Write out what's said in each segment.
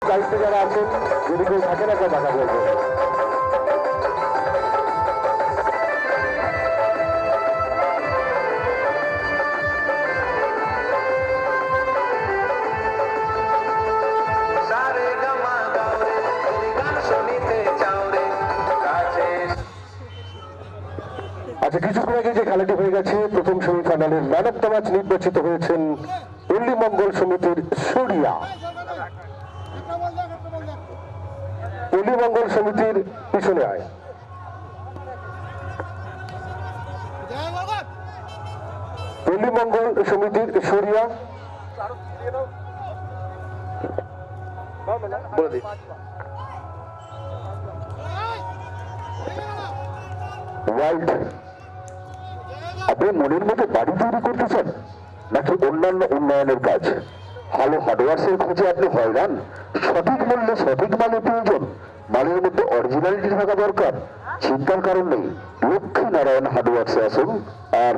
দায়িত্বে যারা আছেন যদি কেউ থাকেন একটা দেখা বলবেন। আচ্ছা, কিছুক্ষণ আগে যে খেলাটি হয়ে গেছে, প্রথম সেমিফাইনালের ম্যান অফ দ্য ম্যাচ নির্বাচিত হয়েছেন পল্লী মঙ্গল সমিতির সূর্যা। পল্লী মঙ্গল সমিতির পিছনে আয়। পল্লী মঙ্গল সমিতির সূর্যা বলে দিই। ওয়াইল্ড, আপনি মনের মতো বাড়ি তৈরি করতে চান নাকি অন্যান্য উন্নয়নের কাজ? ভালো হার্ডওয়ার্সের খোঁজে আপনি হয়রান? সঠিক মূল্যে সঠিক মালের প্রয়োজন, মালের মধ্যে অরিজিনালিটি থাকা দরকার। চিন্তার কারণ নেই, লক্ষ্মী নারায়ণ হার্ডওয়ার্সে আসুন আর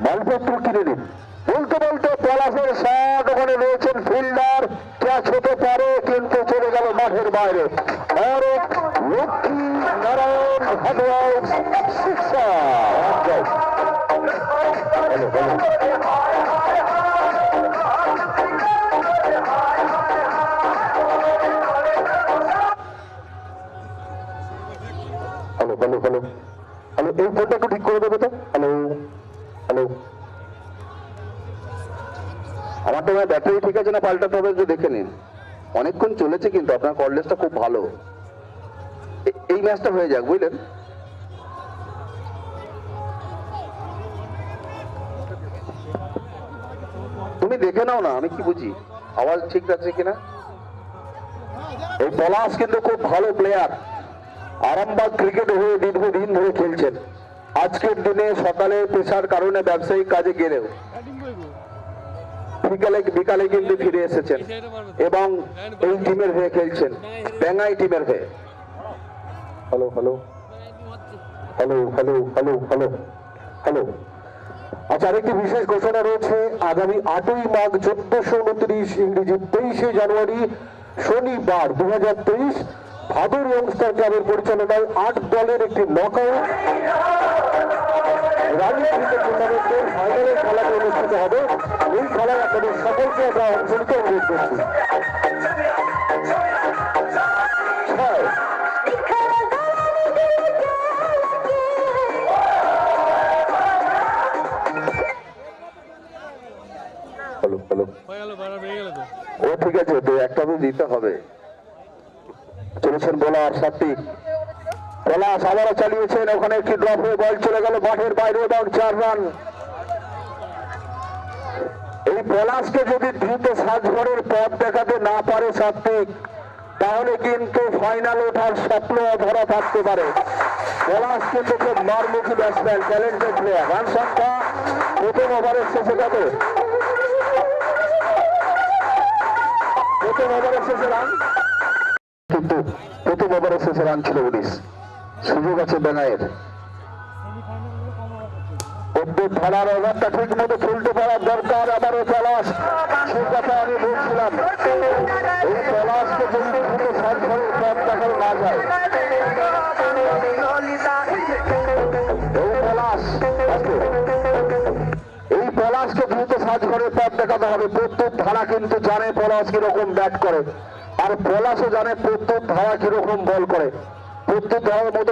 মালপত্র কিনে নিন। বলতে বলতে পলাশের শট, ওখানে রয়েছেন ফিল্ডার, ক্যাচ হতে পারে কিন্তু চলে গেল মাঠের বাইরে। আর Lakshmi Narayan hardwares sixer. Hello hello hello hello, এই ফোনটা একটু ঠিক করে দেবে তো? হ্যালো হ্যালো, আমার তো ব্যাটারি ঠিক আছে না পাল্টাতে হবে, যে দেখে নিন। অনেকক্ষণ চলেছে কিন্তু আপনার কললেসটা খুব ভালো। এই ম্যাচটা হয়ে যাক, বুঝলেন? তুমি দেখে নাও না, আমি কি বুঝি আওয়াজ ঠিক আছে কিনা। এই পলাশ কিন্তু খুব ভালো প্লেয়ার, আরামবাগ ক্রিকেট হয়ে দীর্ঘদিন ধরে খেলছেন। আজকের দিনে সকালে পেশার কারণে ব্যবসায়িক কাজে গেলেও বিকালে কিন্তু ফিরে এসেছেন এবং এই টিমের হয়ে খেলছেন, বেঙ্গাই টিমের হয়ে। Hello hello hello hello hello hello hello. আচ্ছা, আরেকটি বিশেষ ঘোষণা রয়েছে। আগামী 8ই মাঘ 1429 ইংরেজি 23শে জানুয়ারি শনিবার 2023 ভাদর ইয়ংস্টার ক্লাবের পরিচালনায় 8 দলের একটি নকআউট রানিয়া ক্রিকেট টুর্নামেন্টের ফাইনালের খেলাটি অনুষ্ঠিত হবে। এই খেলায় আপনাদের সকলকে আমরা অংশ নিতে অনুরোধ করছি। ও ঠিক আছে, তো একটা তো দিতে হবে। চলেছেন বোলার সাত্বিক, পলাশ আবারও চালিয়েছেন, ওখানে একটি ড্রপ হয়ে বল চলে গেল মাঠের বাইরে এবং 4 রান। এই পলাশকে যদি দ্রুত সাজঘরের পথ দেখাতে না পারে সাত্বিক, তাহলে কিন্তু ফাইনাল ওঠার স্বপ্ন ধরা থাকতে পারে। পলাশ কিন্তু খুব মারমুখী ব্যাটসম্যান, ট্যালেন্টেড প্লেয়ার। রান সংখ্যা প্রথম ওভারের শেষে কত? প্রথম ওভারের শেষে রান কিন্তু প্রথম ওভারের শেষে রান ছিল 19। সুযোগ আছে বেঙ্গাইয়ের। ধারার ওভারটা ঠিক মতো খেলতে পারার দরকার। আবারও পলাশ, সে কথা আমি বলছিলাম, এই পলাশকে যদি দ্রুত সার্ভ করে পথ দেখানো না যায়, এই পলাশকে দ্রুত সার্ভ করে পথ দেখাতে হবে। প্রত্যুত ধারা কিন্তু জানে পলাশ কিরকম ব্যাট করে, আর পলাশও জানে প্রত্যুত ধারা কিরকম বল করে। প্রত্যুত ধারার মতো